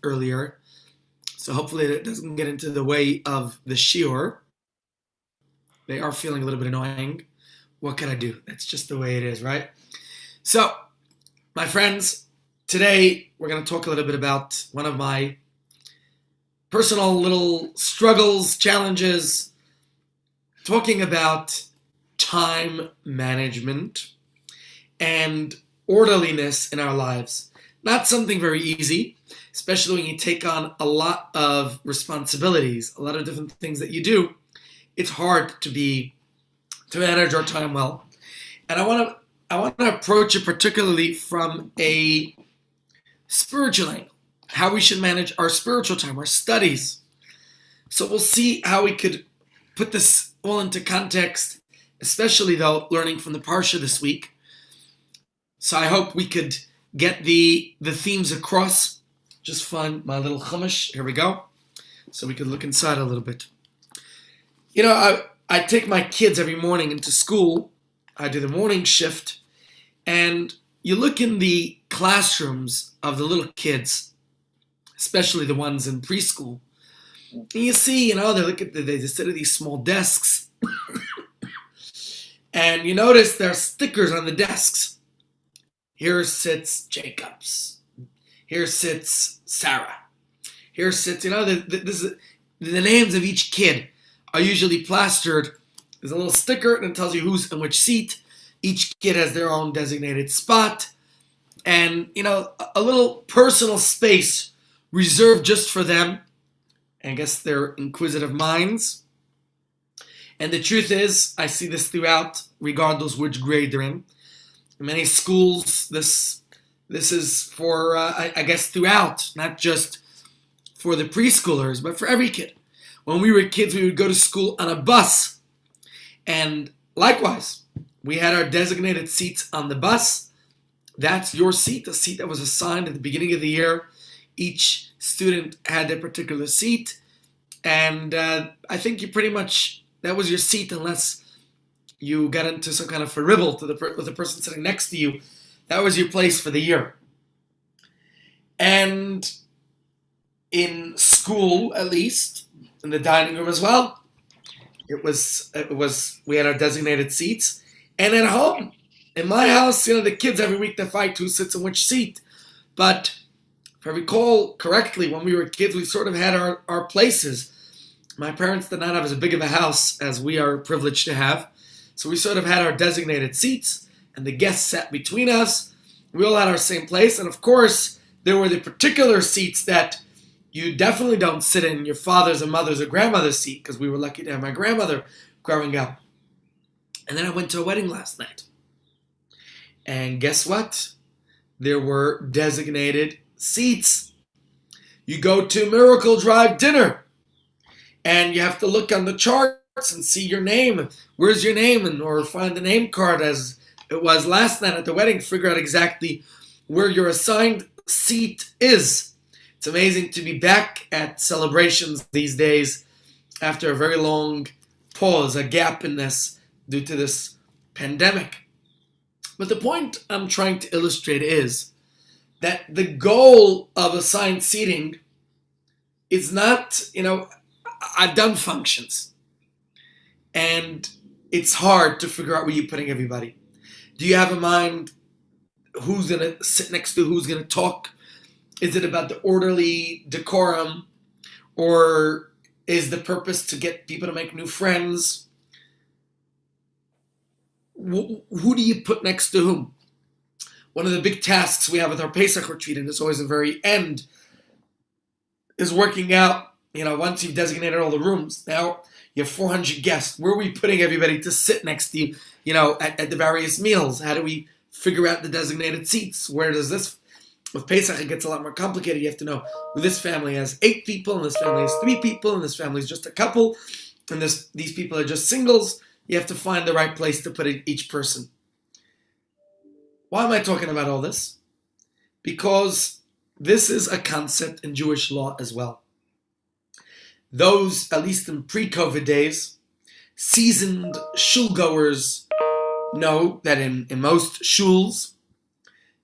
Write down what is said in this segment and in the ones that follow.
earlier, so hopefully it doesn't get into the way of the shiur. They are feeling a little bit annoying. What can I do? That's just the way it is, right? So, my friends, today we're going to talk a little bit about one of my personal little struggles, challenges, talking about time management and orderliness in our lives. Not something very easy, especially when you take on a lot of responsibilities, a lot of different things that you do. It's hard to manage our time well. And I want to approach it particularly from a spiritual angle, how we should manage our spiritual time, our studies. So we'll see how we could put this all into context, especially though learning from the Parsha this week. So I hope we could get the themes across. Just find my little chumash. Here we go. So we could look inside a little bit. You know, I take my kids every morning into school. I do the morning shift. And you look in the classrooms of the little kids, especially the ones in preschool, and you see, they sit at these small desks. And you notice there are stickers on the desks. Here sits Jacobs. Here sits Sarah. Here sits, the names of each kid are usually plastered. There's a little sticker and it tells you who's in which seat. Each kid has their own designated spot. And, a little personal space reserved just for them. I guess they're inquisitive minds. And the truth is, I see this throughout, regardless which grade they're in. In many schools, this is for, I guess, throughout, not just for the preschoolers, but for every kid. When we were kids, we would go to school on a bus. And likewise, we had our designated seats on the bus. That's your seat, a seat that was assigned at the beginning of the year. Each student had their particular seat. And I think that was your seat unless you got into some kind of a ribble with the person sitting next to you. That was your place for the year. And in school, at least, in the dining room as well, we had our designated seats. And at home, in my house, the kids every week they fight who sits in which seat. But if I recall correctly, when we were kids, we sort of had our places. My parents did not have as big of a house as we are privileged to have. So we sort of had our designated seats, and the guests sat between us. We all had our same place. And of course, there were the particular seats that you definitely don't sit in your father's and mother's or grandmother's seat, because we were lucky to have my grandmother growing up. And then I went to a wedding last night. And guess what? There were designated seats. You go to Miracle Drive dinner, and you have to look on the charts and see your name. Where's your name? Or find the name card as it was last night at the wedding. Figure out exactly where your assigned seat is. It's amazing to be back at celebrations these days after a very long pause, a gap in this due to this pandemic. But the point I'm trying to illustrate is that the goal of assigned seating is not, I've done functions, and it's hard to figure out where you're putting everybody. Do you have in mind who's going to sit next to who's going to talk? Is it about the orderly decorum, or is the purpose to get people to make new friends? Who do you put next to whom? One of the big tasks we have with our Pesach retreat, and it's always the very end, is working out, once you've designated all the rooms, now you have 400 guests. Where are we putting everybody to sit next to you, at the various meals? How do we figure out the designated seats? Where does this, with Pesach, it gets a lot more complicated. You have to know, well, this family has 8 people, and this family has 3 people, and this family is just a couple, and these people are just singles. You have to find the right place to put each person. Why am I talking about all this? Because this is a concept in Jewish law as well. Those, at least in pre-COVID days, seasoned shulgoers know that in most shuls,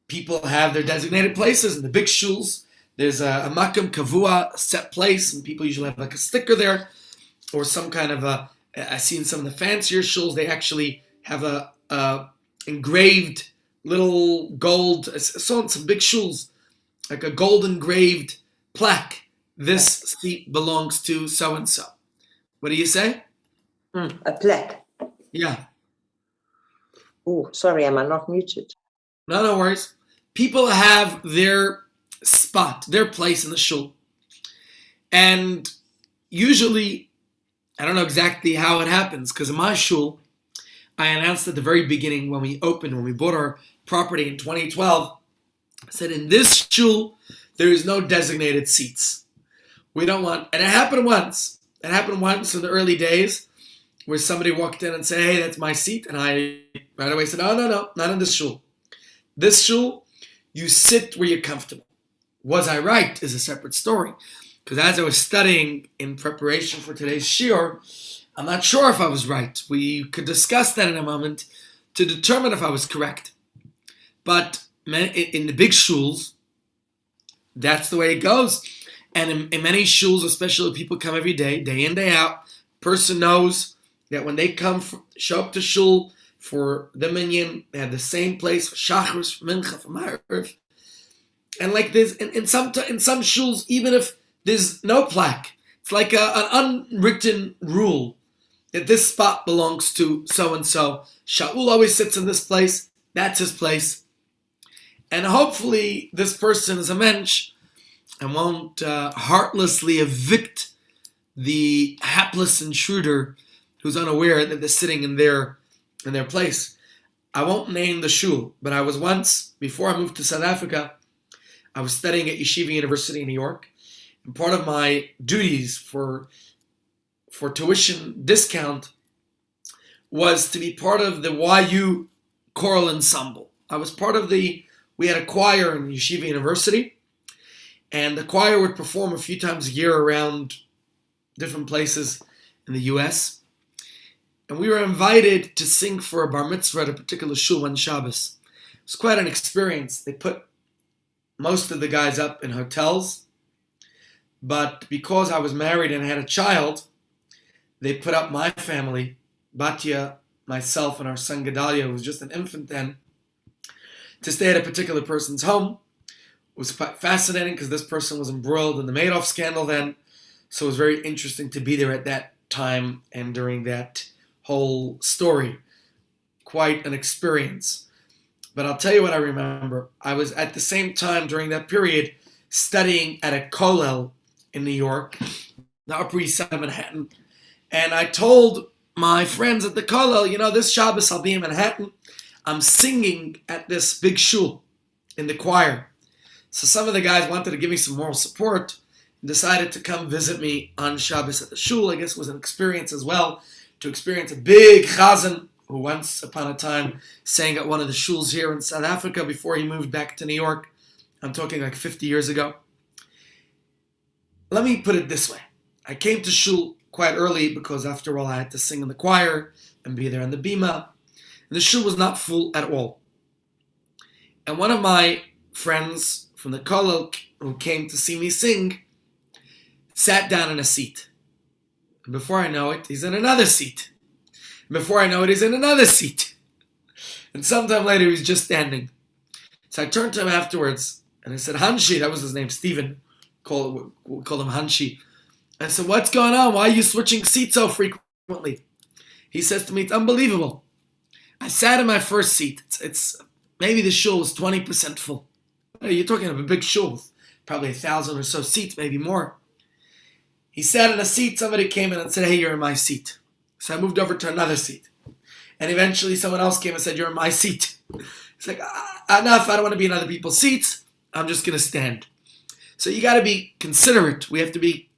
people have their designated places. In the big shuls, There's a makom kavua, a set place, and people usually have like a sticker there, or some kind of a. I see in some of the fancier shuls they actually have a engraved little gold. I saw in some big shuls like a gold engraved plaque. This seat belongs to so and so. What do you say? A plaque. Yeah. Oh, sorry, am I not muted? No worries. People have their spot, their place in the shul. And usually, I don't know exactly how it happens, because in my shul, I announced at the very beginning when we bought our property in 2012, I said, in this shul, there is no designated seats. We don't want, and it happened once. It happened once in the early days where somebody walked in and said, hey, that's my seat. And I right away said, no, not in this shul. This shul, you sit where you're comfortable. Was I right is a separate story. Because as I was studying in preparation for today's shiur, I'm not sure if I was right. We could discuss that in a moment to determine if I was correct. But in the big shuls, that's the way it goes. And in many shuls, especially people come every day, day in, day out, person knows that when they show up to shul for the minyan, they have the same place for shachris, for mincha, for ma'ariv. And like this, in some shuls, even if there's no plaque, it's like an unwritten rule that this spot belongs to so-and-so. Shaul always sits in this place. That's his place. And hopefully this person is a mensch and won't heartlessly evict the hapless intruder who's unaware that they're sitting in their place. I won't name the shul, but I was once, before I moved to South Africa, I was studying at Yeshiva University in New York. And part of my duties for tuition discount was to be part of the YU choral ensemble. I was part of we had a choir in Yeshiva University, and the choir would perform a few times a year around different places in the U.S. And we were invited to sing for a bar mitzvah at a particular shul on Shabbos. It was quite an experience. They put most of the guys up in hotels, but because I was married and had a child, they put up my family, Batya, myself, and our son Gedalia, who was just an infant then, to stay at a particular person's home. It was quite fascinating because this person was embroiled in the Madoff scandal then, so it was very interesting to be there at that time and during that whole story. Quite an experience. But I'll tell you what I remember. I was at the same time during that period studying at a kollel in New York, the Upper East Side of Manhattan, and I told my friends at the kollel, this Shabbos I'll be in Manhattan. I'm singing at this big shul in the choir. So some of the guys wanted to give me some moral support and decided to come visit me on Shabbos at the shul. I guess it was an experience as well, to experience a big chazan who once upon a time sang at one of the shuls here in South Africa before he moved back to New York. I'm talking like 50 years ago. Let me put it this way. I came to shul quite early because after all I had to sing in the choir and be there on the bima. And the shul was not full at all. And one of my friends from the kollel who came to see me sing sat down in a seat. And before I know it, he's in another seat. And before I know it, he's in another seat. And sometime later, he's just standing. So I turned to him afterwards and I said, Hanshi, that was his name, Stephen. We called him Hanshi. I said, what's going on? Why are you switching seats so frequently? He says to me, it's unbelievable. I sat in my first seat. It's maybe the shul was 20% full. You're talking of a big shul with probably 1,000 or so seats, maybe more. He sat in a seat. Somebody came in and said, hey, you're in my seat. So I moved over to another seat. And eventually someone else came and said, you're in my seat. It's like, enough. I don't want to be in other people's seats. I'm just going to stand. So you got to be considerate. We have to be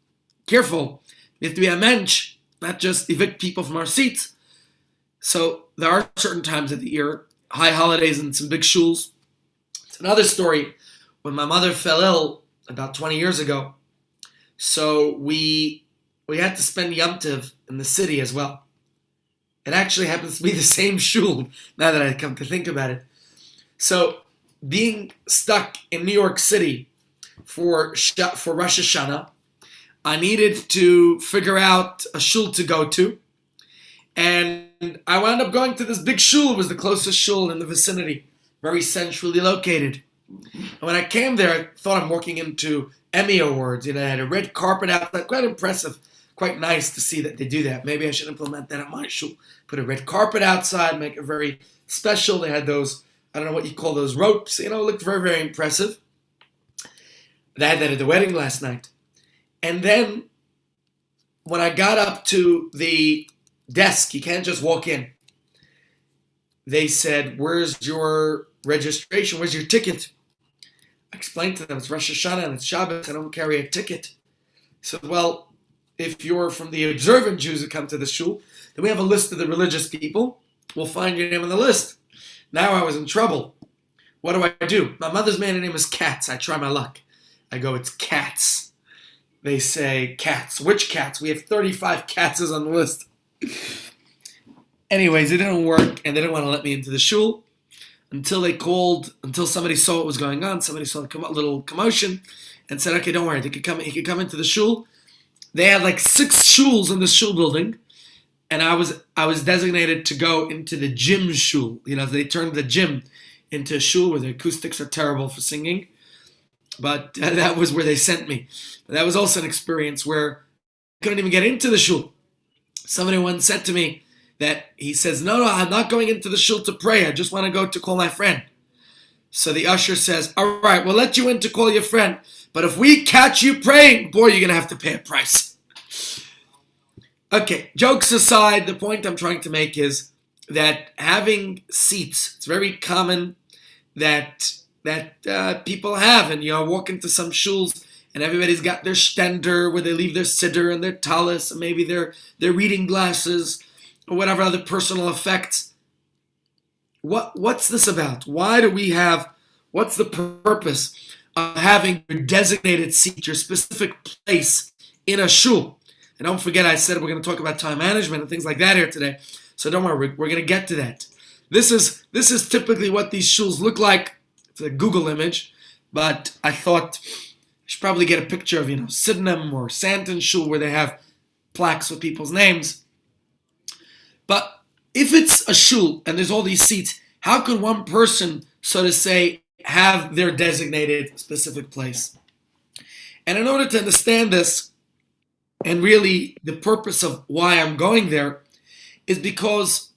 careful. We have to be a mensch, not just evict people from our seats. So there are certain times of the year, high holidays and some big shuls. It's another story. When my mother fell ill about 20 years ago, so we had to spend Yom Tov in the city as well. It actually happens to be the same shul, now that I come to think about it. So being stuck in New York City for Rosh Hashanah. I needed to figure out a shul to go to, and I wound up going to this big shul. It was the closest shul in the vicinity, very centrally located. And when I came there, I thought I'm walking into Emmy Awards. You know, I had a red carpet outside, quite impressive, quite nice to see that they do that. Maybe I should implement that at my shul. Put a red carpet outside, make it very special. They had those, I don't know what you call those ropes. You know, it looked very, very impressive. They had that at the wedding last night. And then when I got up to the desk, you can't just walk in. They said, "Where's your registration? Where's your ticket?" I explained to them, it's Rosh Hashanah and it's Shabbos. I don't carry a ticket. I said, "Well, if you're from the observant Jews who come to the shul, then we have a list of the religious people. We'll find your name on the list." Now I was in trouble. What do? My mother's maiden name is Katz. I try my luck. I go, "It's Katz." They say, "Cats." Which cats? We have 35 Katzes on the list. Anyways, it didn't work, and they didn't want to let me into the shul until somebody saw what was going on. Somebody saw a little commotion and said, "Okay, don't worry, he could come into the shul." They had like 6 shuls in the shul building, and I was designated to go into the gym shul. You know, they turned the gym into a shul where the acoustics are terrible for singing. But that was where they sent me. But that was also an experience where I couldn't even get into the shul. Somebody once said to me that he says, no, I'm not going into the shul to pray. I just want to go to call my friend. So the usher says, all right, we'll let you in to call your friend. But if we catch you praying, boy, you're going to have to pay a price. Okay, jokes aside, the point I'm trying to make is that having seats, it's very common that people have, and walk into some shuls and everybody's got their stender where they leave their siddur and their talis and maybe their reading glasses or whatever other personal effects. What's this about? Why do we have? What's the purpose of having your designated seat, your specific place in a shul? And don't forget, I said we're going to talk about time management and things like that here today. So don't worry, we're going to get to that. This is typically what these shuls look like. It's a Google image, but I thought I should probably get a picture of, Sydenham or Santon shul where they have plaques with people's names. But if it's a shul and there's all these seats, how could one person, so to say, have their designated specific place? And in order to understand this, and really the purpose of why I'm going there, is because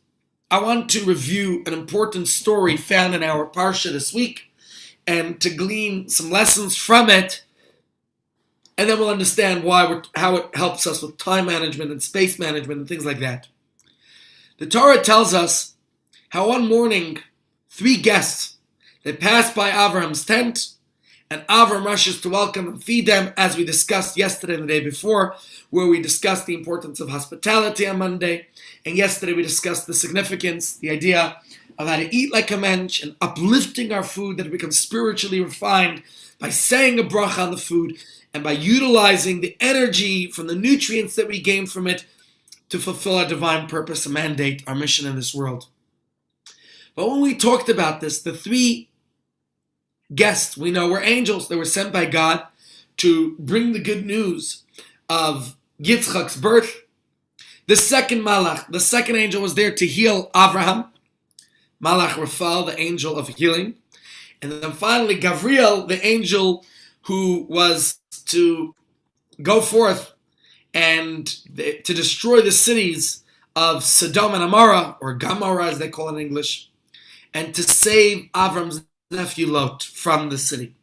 I want to review an important story found in our parsha this week, and to glean some lessons from it, and then we'll understand how it helps us with time management and space management and things like that. The Torah tells us how one morning 3 guests, they passed by Avram's tent, and Avram rushes to welcome and feed them, as we discussed yesterday and the day before, where we discussed the importance of hospitality on Monday, and yesterday we discussed the significance, the idea of how to eat like a mensch and uplifting our food, that it becomes spiritually refined by saying a bracha on the food and by utilizing the energy from the nutrients that we gain from it to fulfill our divine purpose and mandate, our mission in this world. But when we talked about this, the 3 guests we know were angels. They were sent by God to bring the good news of Yitzchak's birth. The second malach, the second angel, was there to heal Avraham. Malach Raphael, the angel of healing. And then finally, Gabriel, the angel who was to go forth and to destroy the cities of Sodom and Amorah, or Gomorrah as they call it in English, and to save Avram's nephew Lot from the city.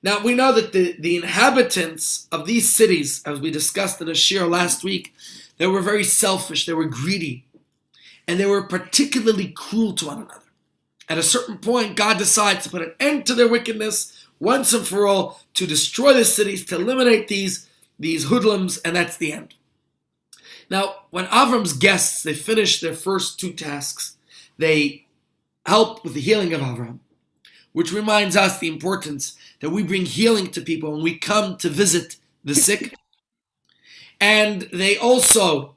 Now, we know that the inhabitants of these cities, as we discussed in a shir last week, they were very selfish, they were greedy, and they were particularly cruel to one another. At a certain point, God decides to put an end to their wickedness once and for all, to destroy the cities, to eliminate these hoodlums, and that's the end. Now, when Avram's guests, they finished their first 2 tasks, they helped with the healing of Avram, which reminds us the importance that we bring healing to people when we come to visit the sick. And they also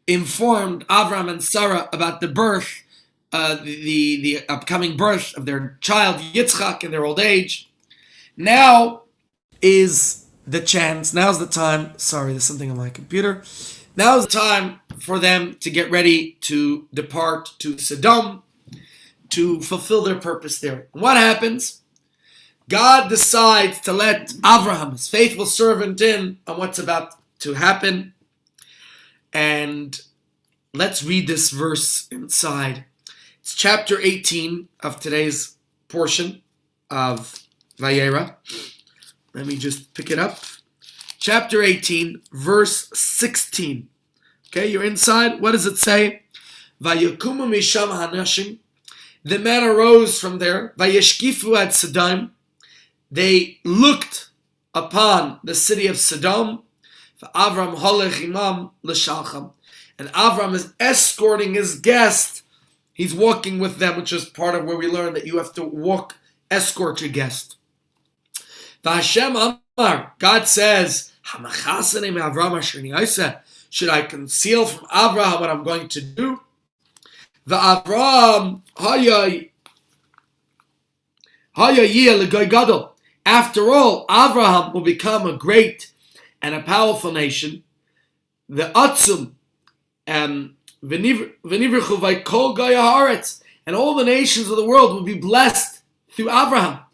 informed Avram and Sarah about the birth, the upcoming birth of their child Yitzchak in their old age. Now is the chance. Now's the time. Sorry, there's something on my computer. Now's the time for them to get ready to depart to Sodom to fulfill their purpose there. What happens? God decides to let Avraham, his faithful servant, in on what's about to happen. And let's read this verse inside. It's chapter 18 of today's portion of Vayera. Let me just pick it up. Chapter 18, verse 16. Okay, you're inside. What does it say? Vayakumu misham hanashim. The men arose from there. Vayeshkifu at Sodom. They looked upon the city of Sodom. Avram holech imam l'shalcham. And Avram is escorting his guest. He's walking with them, which is part of where we learn that you have to escort your guest. V'Hashem Amar, God says, should I conceal from Avraham what I'm going to do? V'Avram after all, Avraham will become a great and a powerful nation. The Atzum and all the nations of the world will be blessed through Avraham.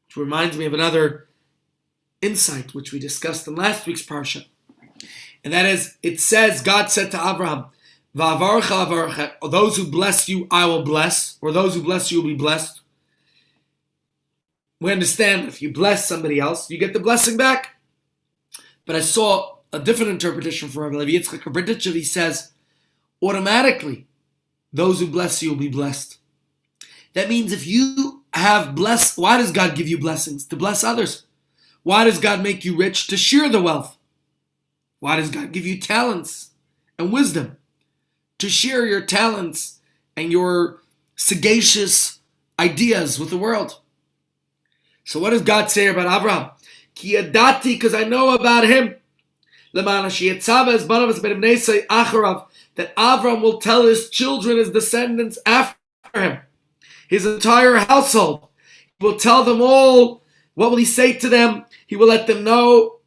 Which reminds me of another insight which we discussed in last week's parsha. And that is, it says, God said to Avraham, those who bless you, I will bless, or those who bless you will be blessed. We understand if you bless somebody else, you get the blessing back. But I saw a different interpretation from Rabbi Levi Yitzchak Berditchev. He says, automatically, those who bless you will be blessed. That means if you have blessed, why does God give you blessings? To bless others. Why does God make you rich? To share the wealth. Why does God give you talents and wisdom? To share your talents and your sagacious ideas with the world. So what does God say about Avraham? Ki yadati, because I know about him. That Avram will tell his children, his descendants after him, his entire household. He will tell them all. What will he say to them? He will let them know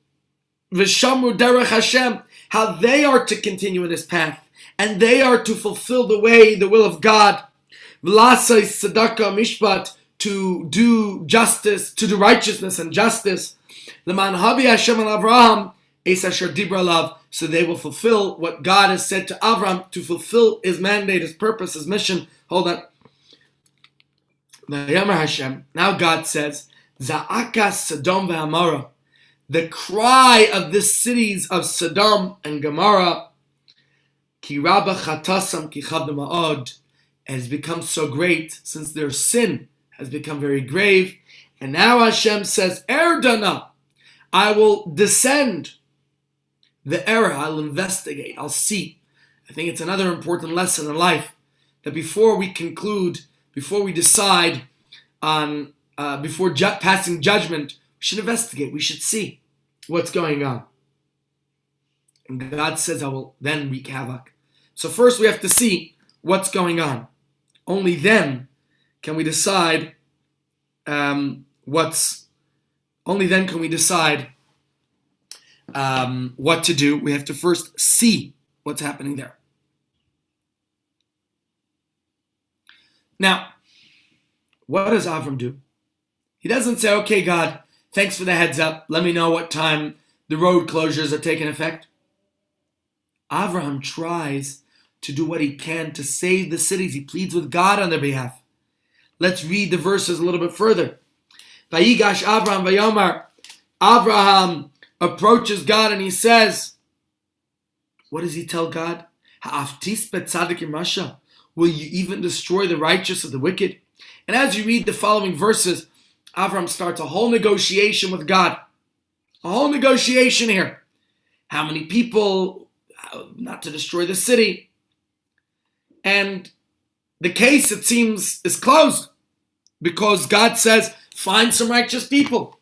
V'shamru derech Hashem, how they are to continue in his path, and they are to fulfill the will of God. V'lasai tzedakah mishpat, to do justice, to do righteousness and justice. L'man havi Hashem al Avraham es asher dibra alav, so they will fulfill what God has said to Avram, to fulfill his mandate, his purpose, his mission. Hold on. Now God says, Za'akas Sodom ve'Amora, the cry of the cities of Sodom and Gomorrah, ki rabba chatasam ki chavda ma'od, has become so great since their sin has become very grave. And now Hashem says, Erdana, I will descend the error, I'll investigate, I'll see. I think it's another important lesson in life, that before we conclude, before we decide on, before passing judgment, we should investigate, we should see what's going on. And God says, I will then wreak havoc. So first we have to see what's going on. Only then can we decide what to do. We have to first see what's happening there. Now, what does Avram do? He doesn't say, okay, God, thanks for the heads up. Let me know what time the road closures are taking effect. Avraham tries to do what he can to save the cities. He pleads with God on their behalf. Let's read the verses a little bit further. Vayigash Avraham vayomar. Avraham approaches God and he says, what does he tell God? Ha'aftis betzadikim rasha. Will you even destroy the righteous of the wicked? And as you read the following verses, Avram starts a whole negotiation with God. A whole negotiation here. How many people, not to destroy the city. And the case, it seems, is closed. Because God says, find some righteous people.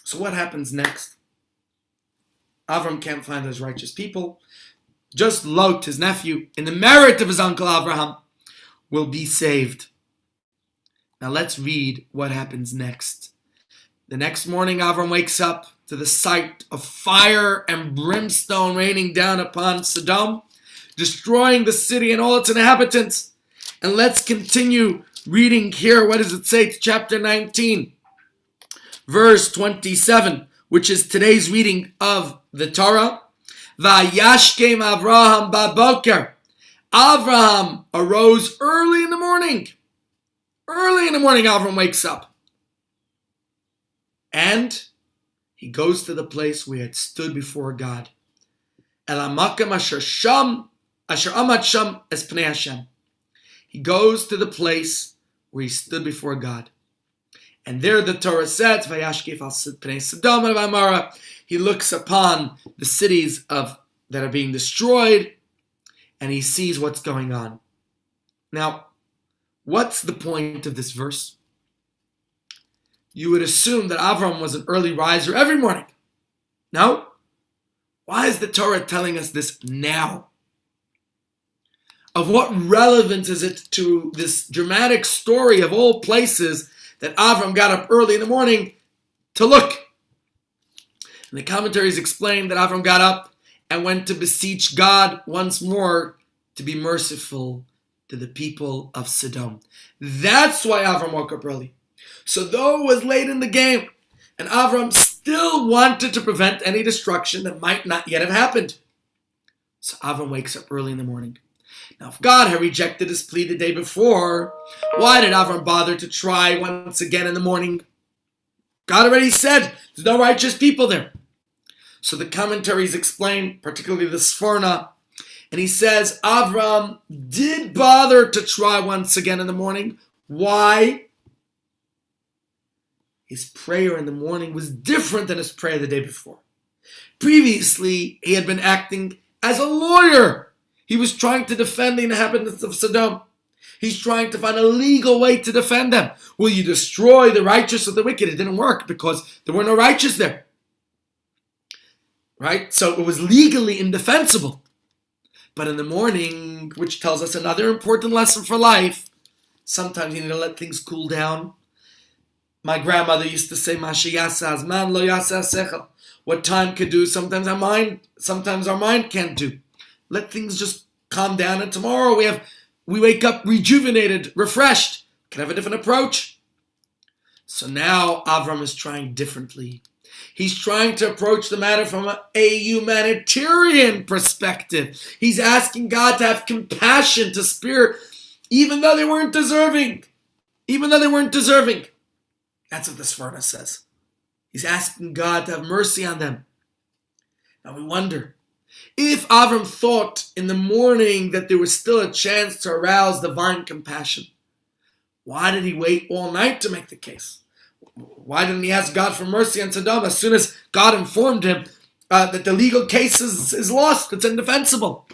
So what happens next? Avram can't find those righteous people. Just Lot, his nephew, in the merit of his uncle Abraham, will be saved. Now let's read what happens next. The next morning, Avram wakes up to the sight of fire and brimstone raining down upon Sodom, destroying the city and all its inhabitants. And let's continue reading here. What does it say? It's chapter 19, verse 27, which is today's reading of the Torah. Vayashkem Avraham baboker. Avraham arose early in the morning. Early in the morning, Avraham wakes up. And he goes to the place where he had stood before God. Elamakam asher amat sham es pnei Hashem. He goes to the place where he stood before God. And there the Torah says, Vayashkef al pnei Sodom and Amora. He looks upon the cities that are being destroyed, and he sees what's going on. Now, what's the point of this verse? You would assume that Avram was an early riser every morning. No? Why is the Torah telling us this now? Of what relevance is it to this dramatic story of all places that Avram got up early in the morning to look? And the commentaries explain that Avram got up and went to beseech God once more to be merciful to the people of Sodom. That's why Avram woke up early. So though it was late in the game, and Avram still wanted to prevent any destruction that might not yet have happened. So Avram wakes up early in the morning. Now, if God had rejected his plea the day before, why did Avram bother to try once again in the morning? God already said there's no righteous people there. So the commentaries explain, particularly the Sforna, and he says Avram did bother to try once again in the morning. Why? His prayer in the morning was different than his prayer the day before. Previously, he had been acting as a lawyer. He was trying to defend the inhabitants of Sodom. He's trying to find a legal way to defend them. Will you destroy the righteous or the wicked? It didn't work because there were no righteous there. Right? So it was legally indefensible. But in the morning, which tells us another important lesson for life, sometimes you need to let things cool down. My grandmother used to say, "Man lo yasa sechel." What time could do, sometimes our mind can't do. Let things just calm down, and tomorrow we wake up rejuvenated, refreshed, can have a different approach. So now Avram is trying differently. He's trying to approach the matter from a humanitarian perspective. He's asking God to have compassion, to spare, even though they weren't deserving. Even though they weren't deserving. That's what this Sforna says. He's asking God to have mercy on them. Now we wonder, if Avram thought in the morning that there was still a chance to arouse divine compassion, why did he wait all night to make the case? Why didn't he ask God for mercy on Sodom as soon as God informed him that the legal case is lost, it's indefensible?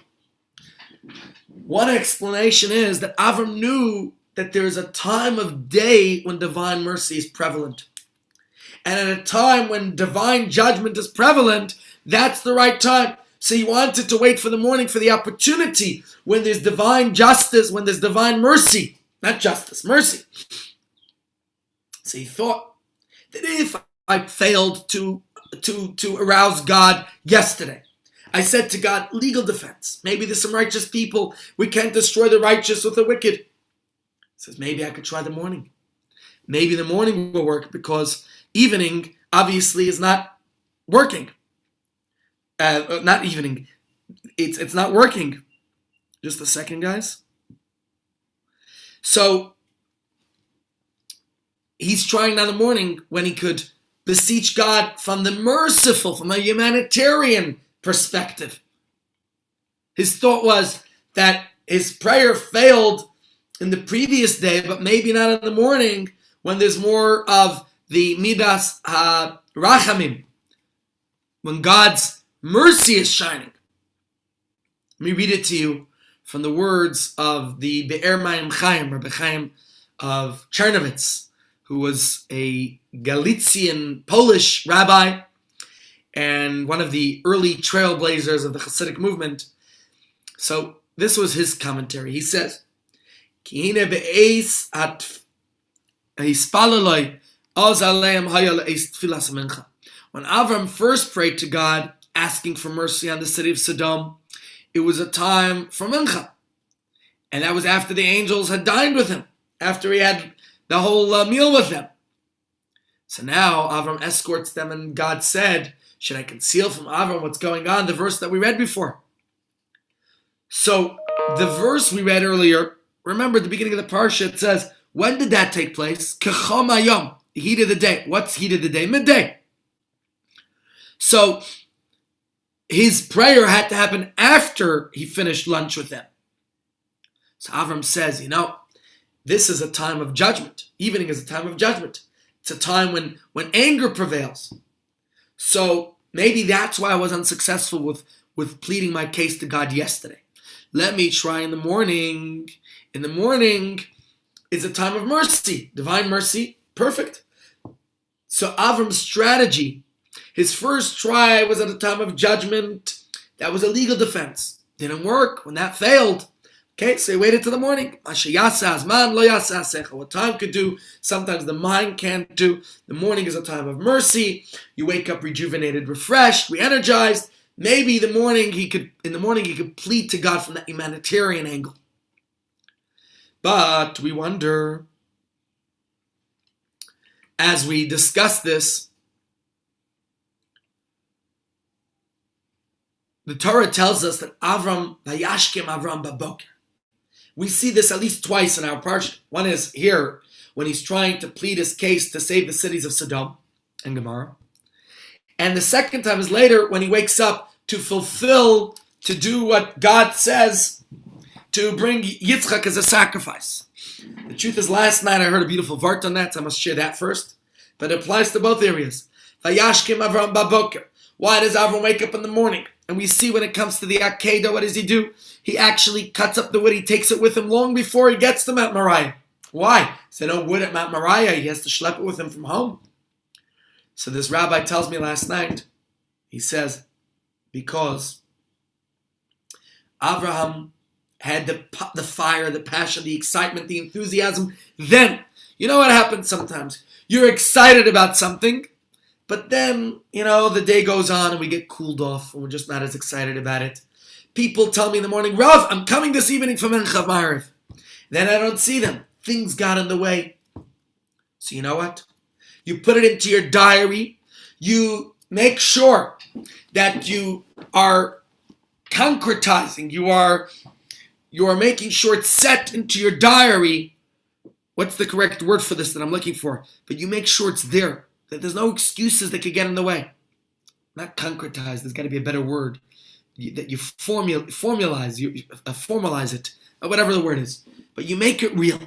One explanation is that Avram knew that there is a time of day when divine mercy is prevalent. And at a time when divine judgment is prevalent, that's the right time. So he wanted to wait for the morning for the opportunity when there's divine justice, when there's divine mercy. Not justice, mercy. So he thought that if I failed to arouse God yesterday, I said to God, legal defense. Maybe there's some righteous people. We can't destroy the righteous with the wicked. He says, maybe I could try the morning. Maybe the morning will work because evening obviously is not working. Not evening. It's not working. Just a second, guys. So he's trying now the morning when he could beseech God from the merciful, from a humanitarian perspective. His thought was that his prayer failed in the previous day, but maybe not in the morning when there's more of the Midas Rachamim, when God's mercy is shining. Let me read it to you from the words of the Be'er Mayim Chaim, Rabbi Chaim of Czernowitz, who was a Galician Polish rabbi and one of the early trailblazers of the Hasidic movement. So this was his commentary. He says, Ki hine be'eis at hispalaloi When Avram first prayed to God, asking for mercy on the city of Sodom, it was a time for mincha. And that was after the angels had dined with him, after he had the whole meal with them. So now Avram escorts them, and God said, should I conceal from Avram what's going on? The verse that we read before. So the verse we read earlier, remember at the beginning of the parsha, it says, when did that take place? Kechom hayom, the heat of the day. What's heat of the day? Midday. So his prayer had to happen after he finished lunch with them. So Avram says, this is a time of judgment. Evening is a time of judgment. It's a time when anger prevails. So maybe that's why I was unsuccessful with pleading my case to God yesterday. Let me try in the morning. In the morning is a time of mercy, divine mercy, perfect. So Avram's strategy, his first try was at a time of judgment. That was a legal defense. Didn't work. When that failed, okay, so he waited till the morning. What time could do, sometimes the mind can't do. The morning is a time of mercy. You wake up rejuvenated, refreshed, re-energized. Maybe in the morning he could plead to God from that humanitarian angle. But we wonder, as we discuss this, the Torah tells us that Avram, Vayashkem Avram baboker. We see this at least twice in our parsha. One is here, when he's trying to plead his case to save the cities of Sodom and Gomorrah. And the second time is later, when he wakes up to do what God says, to bring Yitzchak as a sacrifice. The truth is, last night I heard a beautiful vart on that, so I must share that first. But it applies to both areas. Vayashkem Avram baboker. Why does Avram wake up in the morning? And we see when it comes to the Akedah, what does he do? He actually cuts up the wood. He takes it with him long before he gets to Mount Moriah. Why? There's no wood at Mount Moriah. He has to schlep it with him from home. So this rabbi tells me last night, he says, because Abraham had the fire, the passion, the excitement, the enthusiasm. Then, you know what happens sometimes? You're excited about something, but then, the day goes on and we get cooled off and we're just not as excited about it. People tell me in the morning, Rav, I'm coming this evening from Mincha Ma'ariv. Then I don't see them. Things got in the way. So you know what? You put it into your diary. You make sure that you are concretizing. You are making sure it's set into your diary. What's the correct word for this that I'm looking for? But you make sure it's there. That there's no excuses that could get in the way. Not concretize. There's got to be a better word. That you formalize it, or whatever the word is. But you make it real.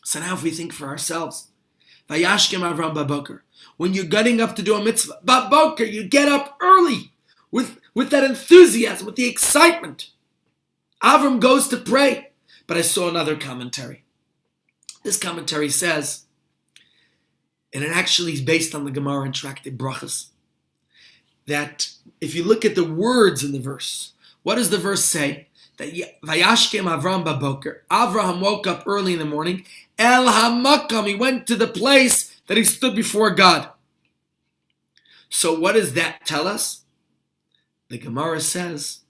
So now if we think for ourselves, Vayashkem Avram baboker. When you're getting up to do a mitzvah, baboker, you get up early with that enthusiasm, with the excitement. Avram goes to pray. But I saw another commentary. This commentary says, and it actually is based on the Gemara and Tractate Brachas, that if you look at the words in the verse, what does the verse say? That Vayashkem Avram baboker. Avraham woke up early in the morning. El hamakam, he went to the place that he stood before God. So what does that tell us? The Gemara says,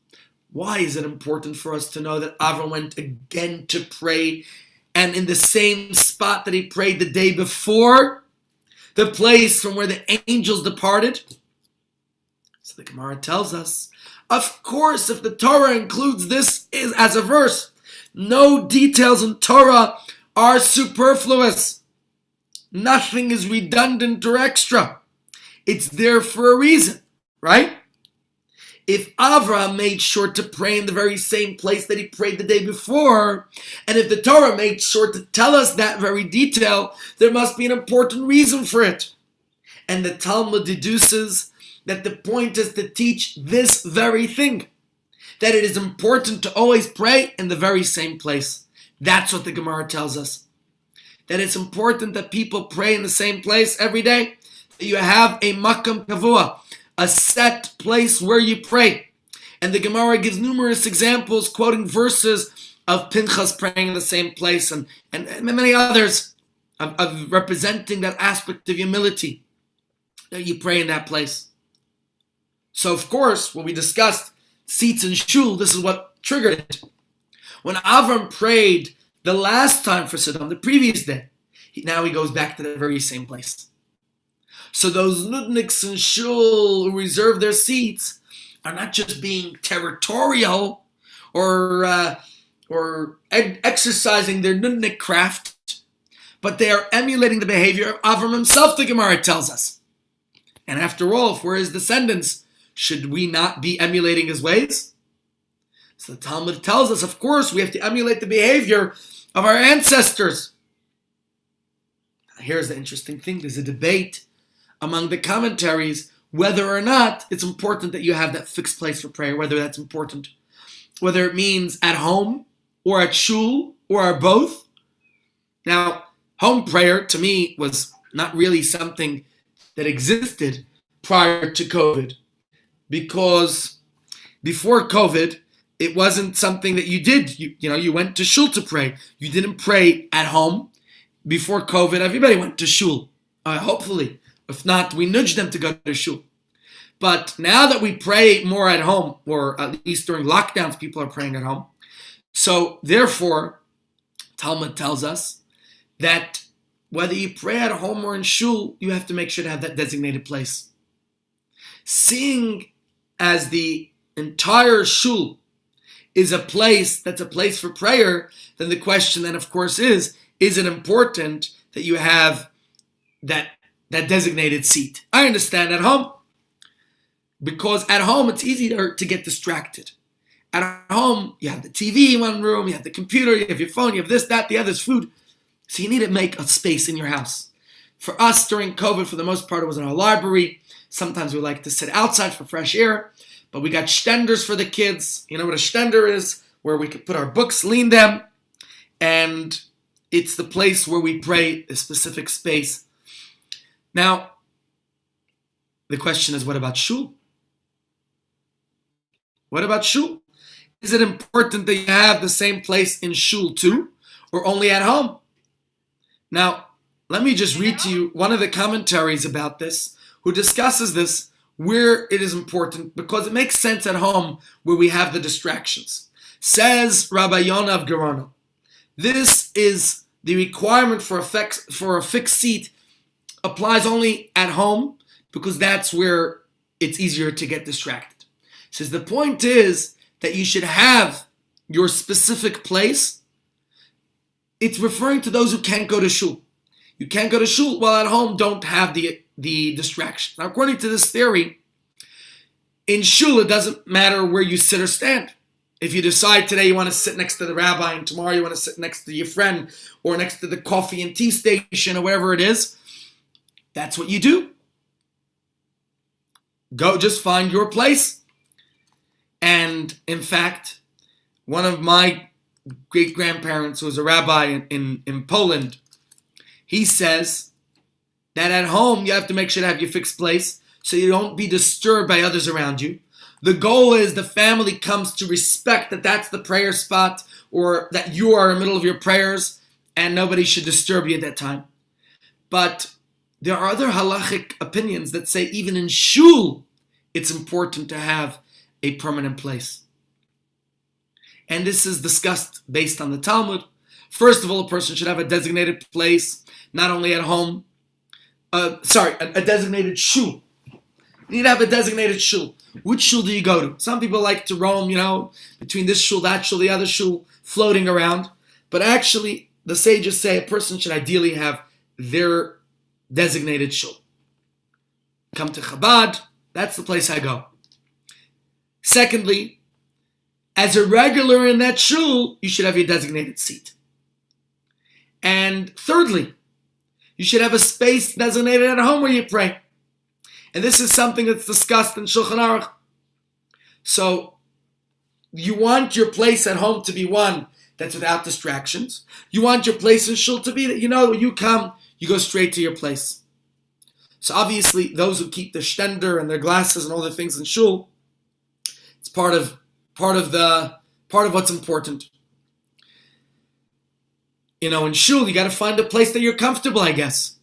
why is it important for us to know that Avram went again to pray, and in the same spot that he prayed the day before, the place from where the angels departed? So the Gemara tells us, of course, if the Torah includes this as a verse, no details in Torah are superfluous. Nothing is redundant or extra. It's there for a reason, right? If Avraham made sure to pray in the very same place that he prayed the day before, and if the Torah made sure to tell us that very detail, there must be an important reason for it. And the Talmud deduces that the point is to teach this very thing, that it is important to always pray in the very same place. That's what the Gemara tells us. That it's important that people pray in the same place every day. That you have a makam kavua, a set place where you pray. And the Gemara gives numerous examples, quoting verses of Pinchas praying in the same place and many others. of representing that aspect of humility that you pray in that place. So, of course, when we discussed seats in shul, this is what triggered it. When Avram prayed the last time for Sodom, the previous day, now he goes back to the very same place. So those nudniks in shul who reserve their seats are not just being territorial or exercising their nudnik craft, but they are emulating the behavior of Avram himself, the Gemara tells us. And after all, if we're his descendants, should we not be emulating his ways? So the Talmud tells us, of course, we have to emulate the behavior of our ancestors. Here's the interesting thing. There's a debate among the commentaries whether or not it's important that you have that fixed place for prayer, whether that's important, whether it means at home or at shul or both. Now, home prayer to me was not really something that existed prior to COVID, because before COVID, it wasn't something that you did. You went to shul to pray. You didn't pray at home. Before COVID, everybody went to shul, hopefully. If not, we nudge them to go to shul. But now that we pray more at home, or at least during lockdowns, people are praying at home. So therefore, Talmud tells us that whether you pray at home or in shul, you have to make sure to have that designated place. Seeing as the entire shul is a place that's a place for prayer, then the question then, of course, is it important that you have that designated seat? I understand at home, because at home it's easier to get distracted. At home, you have the TV in one room, you have the computer, you have your phone, you have this, that, the other's food. So you need to make a space in your house. For us during COVID, for the most part, it was in our library. Sometimes we like to sit outside for fresh air, but we got stenders for the kids. You know what a stender is? Where we could put our books, lean them, and it's the place where we pray, a specific space. Now, the question is, what about shul? What about shul? Is it important that you have the same place in shul too, or only at home? Now, let me just read to you one of the commentaries about this, who discusses this, where it is important, because it makes sense at home where we have the distractions. Says Rabbi Yonah of Gerona, this is the requirement for a fixed seat applies only at home, because that's where it's easier to get distracted. Says the point is that you should have your specific place. It's referring to those who can't go to shul. You can't go to shul, while at home don't have the distraction. Now, according to this theory, in shul it doesn't matter where you sit or stand. If you decide today you want to sit next to the rabbi and tomorrow you want to sit next to your friend or next to the coffee and tea station or wherever it is, that's what you do. Go, just find your place. And in fact, one of my great-grandparents who was a rabbi in Poland, he says that at home you have to make sure to have your fixed place so you don't be disturbed by others around you. The goal is the family comes to respect that that's the prayer spot, or that you are in the middle of your prayers and nobody should disturb you at that time. But there are other halachic opinions that say even in shul it's important to have a permanent place. And this is discussed based on the Talmud. First of all, a person should have a designated place, not only at home. A designated shul. You need to have a designated shul. Which shul do you go to? Some people like to roam, between this shul, that shul, the other shul, floating around. But actually, the sages say a person should ideally have their designated shul. Come to Chabad, that's the place I go. Secondly, as a regular in that shul, you should have your designated seat. And thirdly, you should have a space designated at home where you pray. And this is something that's discussed in Shulchan Aruch. So, you want your place at home to be one that's without distractions. You want your place in shul to be that, when you come, you go straight to your place. So obviously, those who keep their stender and their glasses and all the things in shul, it's part of what's important. in shul, you got to find a place that you're comfortable, I guess,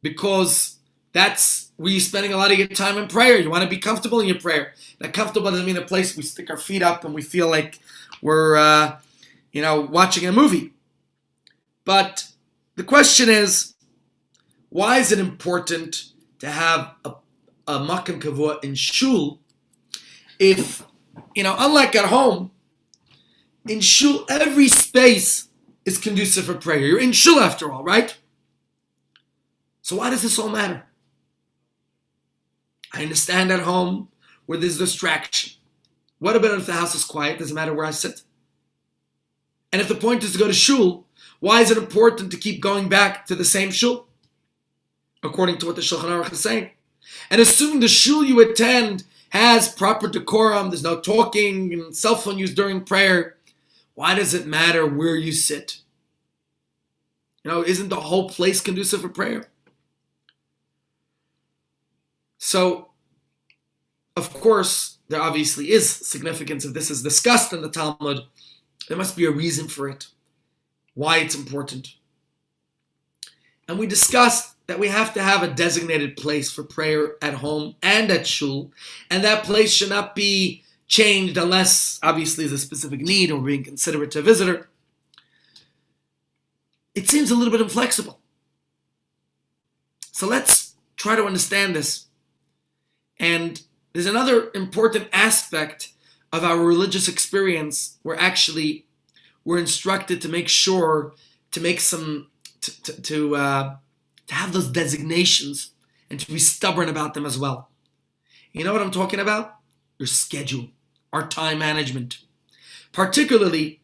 because that's where you're spending a lot of your time in prayer. You want to be comfortable in your prayer. That comfortable doesn't mean a place we stick our feet up and we feel like we're, watching a movie. But the question is, why is it important to have a makam kavua in shul if, unlike at home, in shul, every space is conducive for prayer. You're in shul after all, right? So why does this all matter? I understand at home where there's distraction. What about if the house is quiet? Doesn't matter where I sit. And if the point is to go to shul, why is it important to keep going back to the same shul? According to what the Shulchan Aruch is saying. And assuming the shul you attend has proper decorum, there's no talking and cell phone use during prayer, why does it matter where you sit? Isn't the whole place conducive for prayer? So, of course, there obviously is significance if this is discussed in the Talmud. There must be a reason for it, why it's important. And we discussed that we have to have a designated place for prayer at home and at shul, and that place should not be changed unless, obviously, there's a specific need or being considerate to a visitor. It seems a little bit inflexible. So let's try to understand this. And there's another important aspect of our religious experience where actually we're instructed to make sure to make to have those designations and to be stubborn about them as well. You know what I'm talking about? Your schedule, our time management. Particularly,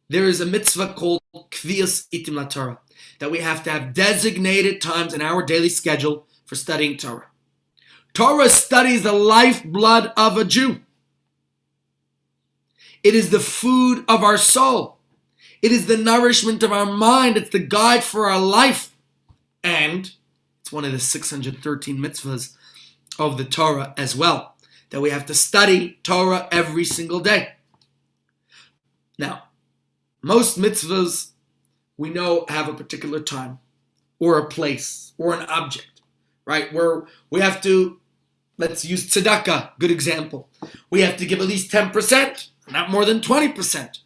there is a mitzvah called Kvias Itim LaTorah, that we have to have designated times in our daily schedule for studying Torah. Torah study is the lifeblood of a Jew. It is the food of our soul. It is the nourishment of our mind. It's the guide for our life. And it's one of the 613 mitzvahs of the Torah as well, that we have to study Torah every single day. Now, most mitzvahs we know have a particular time or a place or an object, right? Where we have to, let's use tzedakah, good example. We have to give at least 10%, not more than 20%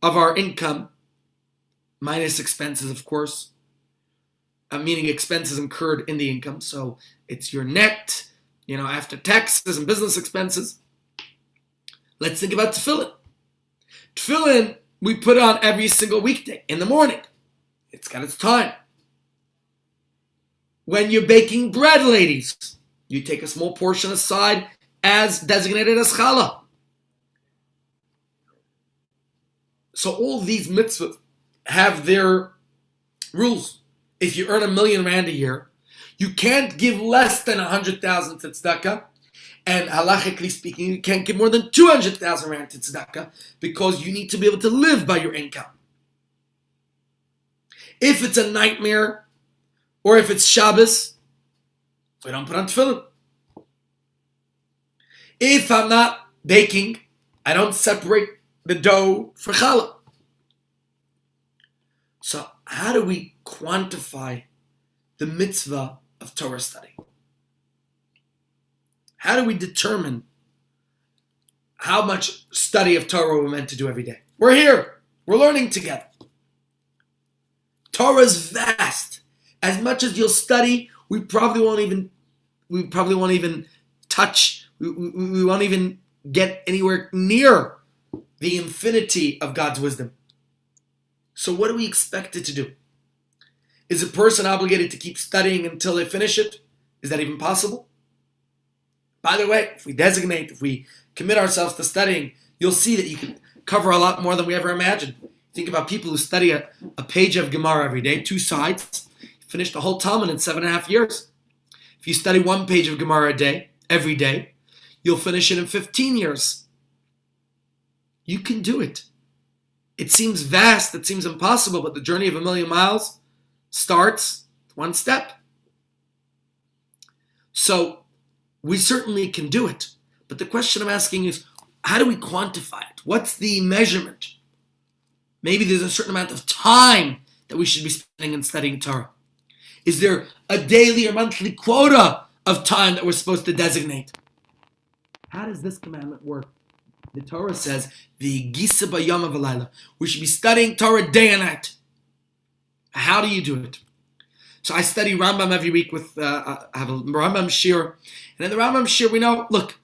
of our income, minus expenses, of course, meaning expenses incurred in the income. So it's your net, after taxes and business expenses. Let's think about tefillin. Tefillin, we put on every single weekday in the morning. It's got its time. When you're baking bread, ladies, you take a small portion aside as designated as challah. So all these mitzvahs have their rules. If you earn $1,000,000 a year, you can't give less than 100,000 to tzedakah. And halachically speaking, you can't give more than 200,000 rand to tzedakah because you need to be able to live by your income. If it's a nightmare or if it's Shabbos, we don't put on tefillin. If I'm not baking, I don't separate the dough for challah. So how do we quantify the mitzvah of Torah study? How do we determine how much study of Torah we're meant to do every day? We're here. We're learning together. Torah is vast. As much as you'll study, we probably won't even touch. We won't even get anywhere near the infinity of God's wisdom. So what are we expected to do? Is a person obligated to keep studying until they finish it? Is that even possible? By the way, if we commit ourselves to studying, you'll see that you can cover a lot more than we ever imagined. Think about people who study a page of Gemara every day, 2 sides, finish the whole Talmud in 7.5 years. If you study 1 page of Gemara a day, every day, you'll finish it in 15 years. You can do it. It seems vast, it seems impossible, but the journey of 1,000,000 miles starts 1 step. So, we certainly can do it. But the question I'm asking is, how do we quantify it? What's the measurement? Maybe there's a certain amount of time that we should be spending in studying Torah? Is there a daily or monthly quota of time that we're supposed to designate? How does this commandment work? The Torah says, "V'gisa b'yom v'layla." We should be studying Torah day and night. How do you do it? So I study Rambam every week I have a Rambam shir. And in the Rambam shir, we know, look,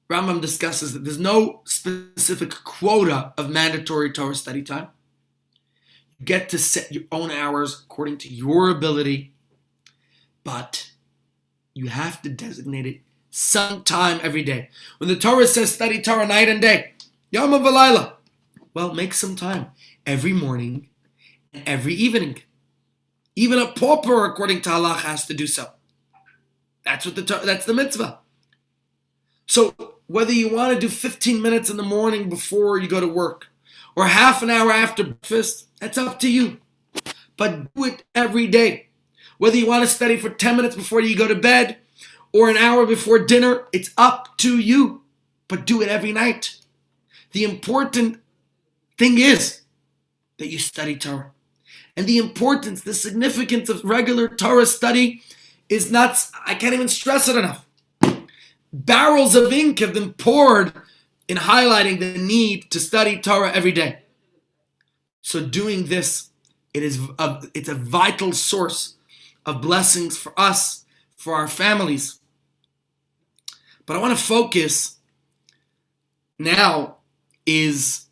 Rambam discusses that there's no specific quota of mandatory Torah study time. You get to set your own hours according to your ability, but you have to designate it sometime every day. When the Torah says study Torah night and day, Yom v'layla, well, make some time every morning and every evening. Even a pauper, according to halach, has to do so. That's the mitzvah. So whether you want to do 15 minutes in the morning before you go to work, or half an hour after breakfast, that's up to you. But do it every day. Whether you want to study for 10 minutes before you go to bed, or an hour before dinner, it's up to you. But do it every night. The important thing is that you study Torah. And the significance of regular Torah study is not, I can't even stress it enough. Barrels of ink have been poured in highlighting the need to study Torah every day. So doing this, it's a vital source of blessings for us, for our families. But I want to focus now is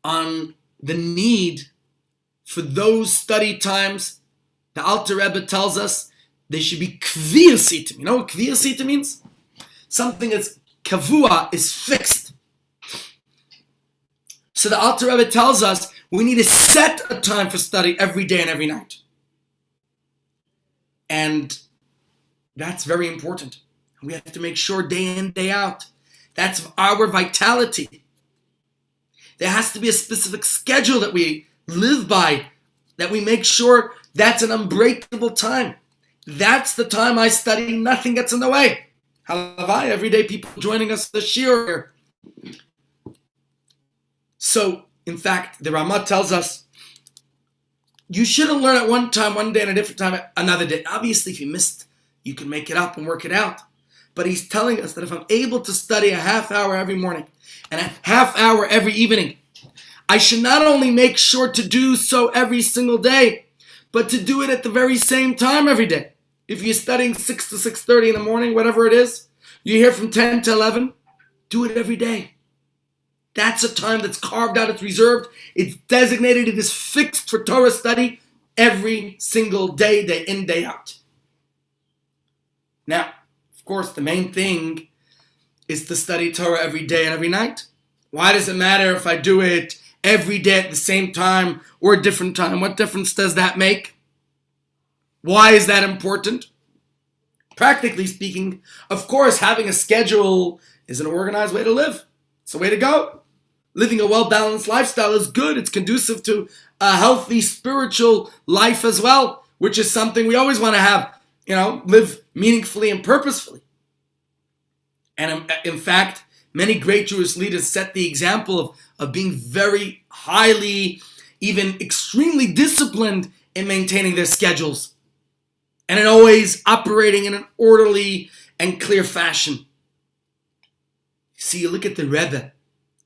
on the need for those study times. The Alter Rebbe tells us they should be kviyah sitim. You know what kviyah sitim means? Something that's kavua, is fixed. So the Alter Rebbe tells us we need to set a time for study every day and every night. And that's very important. We have to make sure day in, day out. That's our vitality. There has to be a specific schedule that we live by, that we make sure that's an unbreakable time. That's the time I study, nothing gets in the way. Halavai, every day people joining us this year. So, in fact, the Ramah tells us, you shouldn't learn at one time, one day, and a different time, another day. Obviously, if you missed, you can make it up and work it out. But he's telling us that if I'm able to study a half hour every morning and a half hour every evening, I should not only make sure to do so every single day, but to do it at the very same time every day. If you're studying 6 to 6:30 in the morning, whatever it is, you're here from 10 to 11, do it every day. That's a time that's carved out, it's reserved, it's designated, it is fixed for Torah study every single day, day in, day out. Now, of course, the main thing is to study Torah every day and every night. Why does it matter if I do it every day at the same time or a different time? What difference does that make? Why is that important? Practically speaking, of course, having a schedule is an organized way to live. It's the way to go. Living a well-balanced lifestyle is good. It's conducive to a healthy spiritual life as well, which is something we always want to have, live meaningfully and purposefully. And in fact, many great Jewish leaders set the example of being very highly, even extremely disciplined in maintaining their schedules and in always operating in an orderly and clear fashion. See, you look at the Rebbe,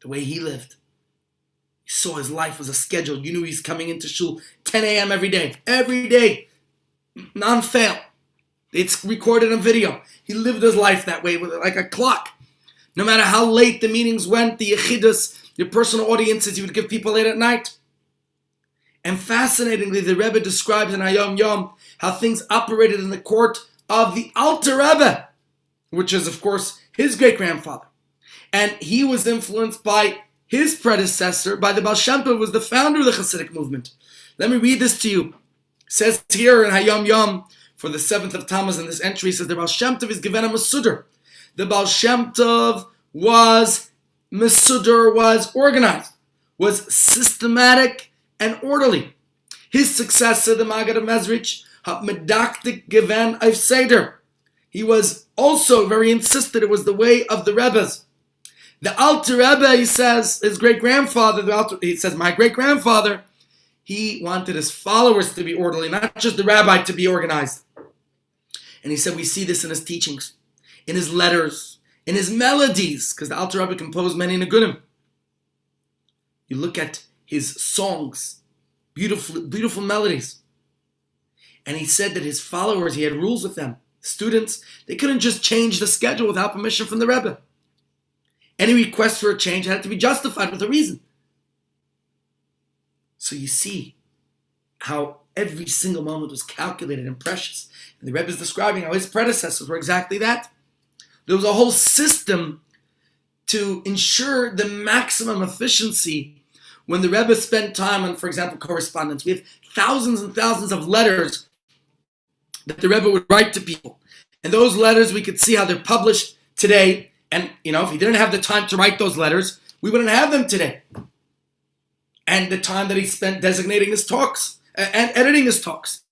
the way he lived. You saw his life was a schedule. You knew he's coming into shul 10 a.m. every day, non-fail. It's recorded on video. He lived his life that way, with like a clock. No matter how late the meetings went, the yechidus, your personal audiences, he would give people late at night. And fascinatingly, the Rebbe describes in Hayom Yom how things operated in the court of the Alter Rebbe, which is, of course, his great-grandfather. And he was influenced by his predecessor, by the Baal Shem Tov, who was the founder of the Hasidic movement. Let me read this to you. It says here in Hayom Yom, for the 7th of Tammuz in this entry, it says the Baal Shem Tov is given a Masudar. The Baal Shem Tov was Masudar, was organized, was systematic and orderly. His successor, the Maggid of Mezrich, hat medaktik given auf Seder. He was also very insistent it was the way of the Rebbes. The Alter Rebbe, he says, his great-grandfather, my great-grandfather, He wanted his followers to be orderly, not just the rabbi to be organized. And he said we see this in his teachings, in his letters, in his melodies, because the Alter Rebbe composed many Nigunim. You look at his songs, beautiful, beautiful melodies. And he said that his followers, he had rules with them. Students, they couldn't just change the schedule without permission from the Rebbe. Any request for a change had to be justified with a reason. So you see how every single moment was calculated and precious. And the Rebbe is describing how his predecessors were exactly that. There was a whole system to ensure the maximum efficiency when the Rebbe spent time on, for example, correspondence. We have thousands and thousands of letters that the Rebbe would write to people. And those letters, we could see how they're published today. And, if he didn't have the time to write those letters, we wouldn't have them today. And the time that he spent designating his talks and editing his talks.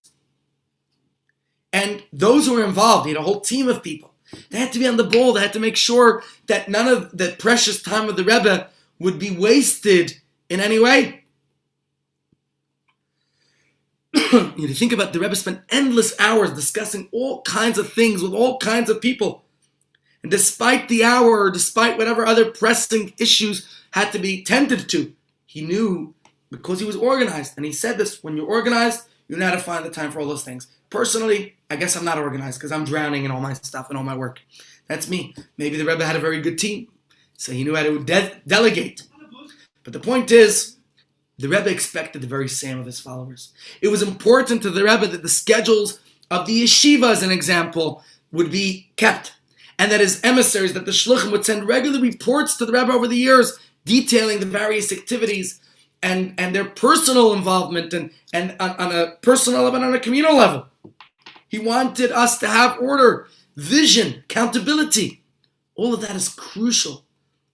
And those who were involved, he had a whole team of people. They had to be on the ball. They had to make sure that none of the precious time of the Rebbe would be wasted in any way. You think about the Rebbe spent endless hours discussing all kinds of things with all kinds of people. And despite the hour, or despite whatever other pressing issues had to be tended to, he knew because he was organized. And he said this, when you're organized, you know how to find the time for all those things. Personally, I guess I'm not organized because I'm drowning in all my stuff and all my work. That's me. Maybe the Rebbe had a very good team, so he knew how to delegate. But the point is, the Rebbe expected the very same of his followers. It was important to the Rebbe that the schedules of the yeshiva, as an example, would be kept. And that his emissaries, that the shluchim would send regular reports to the Rebbe over the years, detailing the various activities and their personal involvement and on a personal level and on a communal level. He wanted us to have order, vision, accountability. All of that is crucial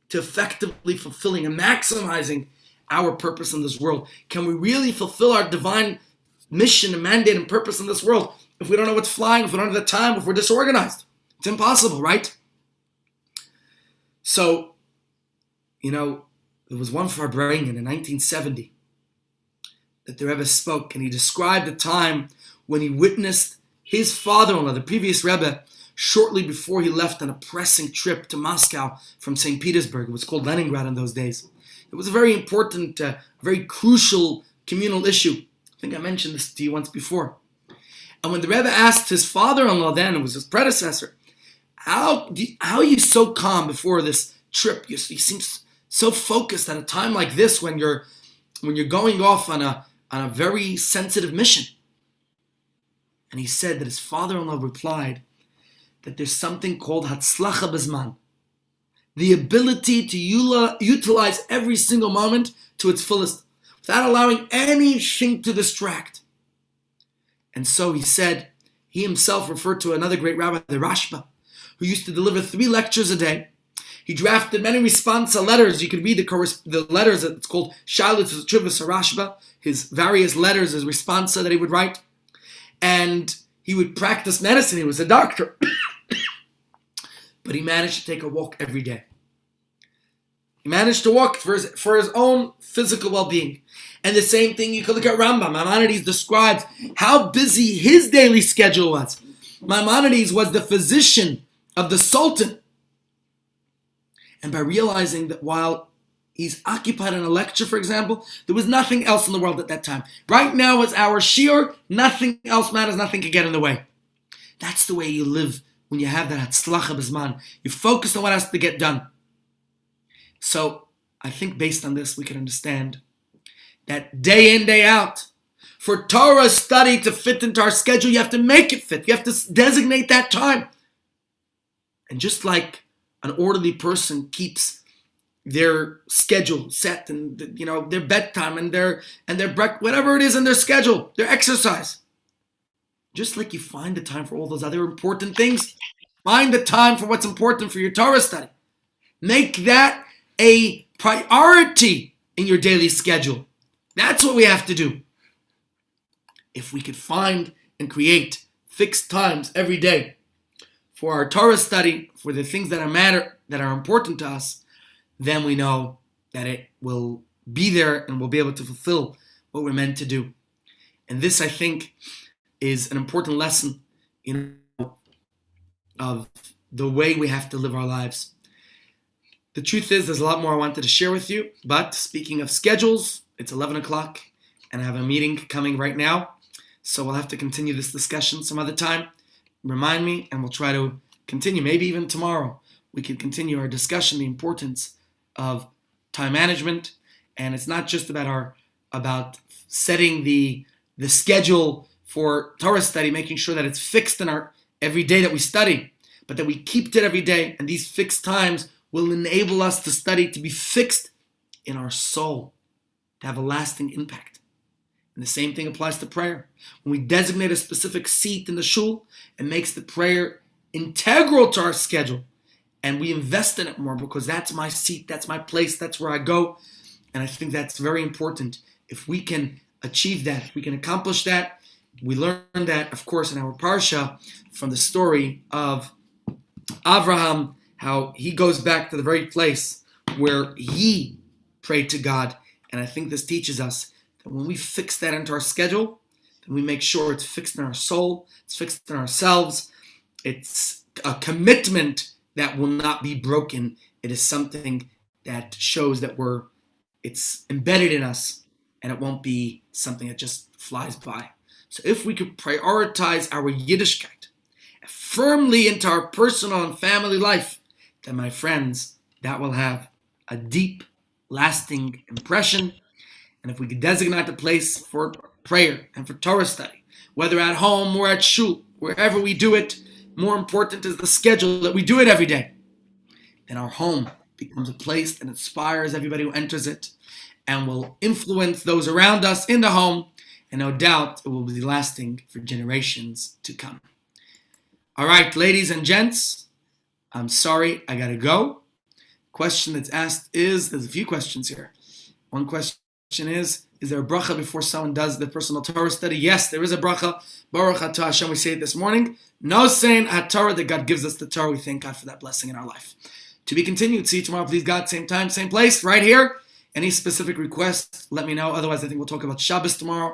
to effectively fulfilling and maximizing our purpose in this world. Can we really fulfill our divine mission and mandate and purpose in this world if we don't know what's flying, if we don't have the time, if we're disorganized? It's impossible, right? So, there was one Farbrengen in 1970 that the Rebbe spoke, and he described a time when he witnessed his father-in-law, the previous Rebbe, shortly before he left on a pressing trip to Moscow from St. Petersburg. It was called Leningrad in those days. It was a very important, very crucial communal issue. I think I mentioned this to you once before. And when the Rebbe asked his father-in-law then, it was his predecessor, how are you so calm before this trip? You seem so focused at a time like this when you're going off on a very sensitive mission. And he said that his father-in-law replied that there's something called hatzlacha bezman, the ability to utilize every single moment to its fullest without allowing anything to distract. And so he said, he himself referred to another great rabbi, the Rashba, who used to deliver 3 lectures a day. He drafted many responsa letters. You can read the letters. It's called Shalit Chuvas Rashba, his various letters, his responsa that he would write. And he would practice medicine. He was a doctor. But he managed to take a walk every day. He managed to walk for his own physical well-being. And the same thing, you can look at Rambam. Maimonides describes how busy his daily schedule was. Maimonides was the physician of the Sultan. And by realizing that while he's occupied in a lecture, for example, there was nothing else in the world at that time. Right now it's our shiur, nothing else matters, nothing can get in the way. That's the way you live when you have that hatzlacha b'zman. You focus on what has to get done. So I think based on this we can understand that day in, day out, for Torah study to fit into our schedule, you have to make it fit. You have to designate that time. And just like an orderly person keeps their schedule set and their bedtime and their breakfast, whatever it is in their schedule, their exercise. Just like you find the time for all those other important things, find the time for what's important for your Torah study. Make that a priority in your daily schedule. That's what we have to do. If we could find and create fixed times every day for our Torah study, for the things that matter, that are important to us, then we know that it will be there and we'll be able to fulfill what we're meant to do. And this, I think, is an important lesson, of the way we have to live our lives. The truth is, there's a lot more I wanted to share with you, but speaking of schedules, it's 11 o'clock, and I have a meeting coming right now, so we'll have to continue this discussion some other time. Remind me, and we'll try to continue, maybe even tomorrow. We can continue our discussion, the importance of time management, and it's not just about setting the schedule for Torah study, making sure that it's fixed in our every day that we study, but that we keep it every day, and these fixed times will enable us to study to be fixed in our soul, to have a lasting impact. And the same thing applies to prayer. When we designate a specific seat in the shul, it makes the prayer integral to our schedule, and we invest in it more because that's my seat, that's my place, that's where I go. And I think that's very important. If we can achieve that, if we can accomplish that, we learn that, of course, in our parsha from the story of Avraham, how he goes back to the very place where he prayed to God. And I think this teaches us that when we fix that into our schedule, then we make sure it's fixed in our soul, it's fixed in ourselves. It's a commitment that will not be broken. It is something that shows that it's embedded in us, and it won't be something that just flies by. So if we could prioritize our Yiddishkeit firmly into our personal and family life, then, my friends, that will have a deep, lasting impression. And if we could designate a place for prayer and for Torah study, whether at home or at shul, wherever we do it, more important is the schedule that we do it every day. Then our home becomes a place that inspires everybody who enters it and will influence those around us in the home. And no doubt it will be lasting for generations to come. All right, ladies and gents, I'm sorry, I gotta go. Question that's asked there's a few questions here. One question is there a bracha before someone does the personal Torah study? Yes, there is a bracha. Baruch atah Hashem, we say it this morning. No saying HaTorah, that God gives us the Torah. We thank God for that blessing in our life. To be continued. See you tomorrow, please God, same time, same place, right here. Any specific requests, let me know. Otherwise, I think we'll talk about Shabbos tomorrow.